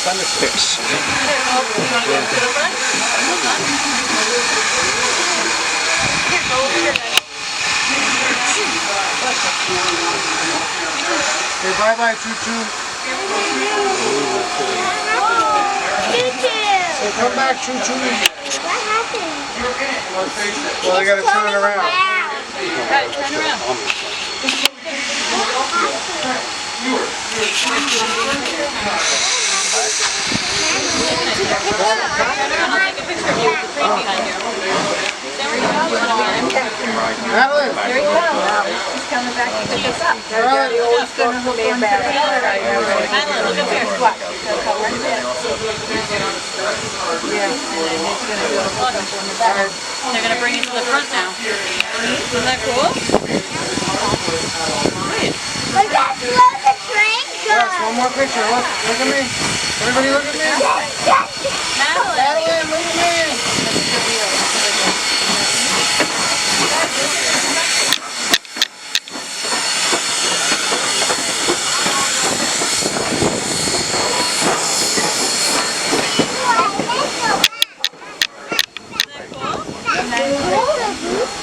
pics. Say bye-bye, Choo-Choo. Say come back, Choo-Choo. What happened? Well, they gotta turn it around. Guys, turn around. I'll take a picture of you with the crane behind you. Madeline! Here he comes. He's coming back to pick us up. Madeline! He's going to hook on to the other guy. Madeline, look up here. Watch. He's going to come right there. Yeah. And then he's going to do a hook on the back. They're going to bring it to the front now. Isn't that cool? Great. Look at the train go. Yes, one more picture. Look at me. Everybody look at me. Madeline. Madeline, look at me.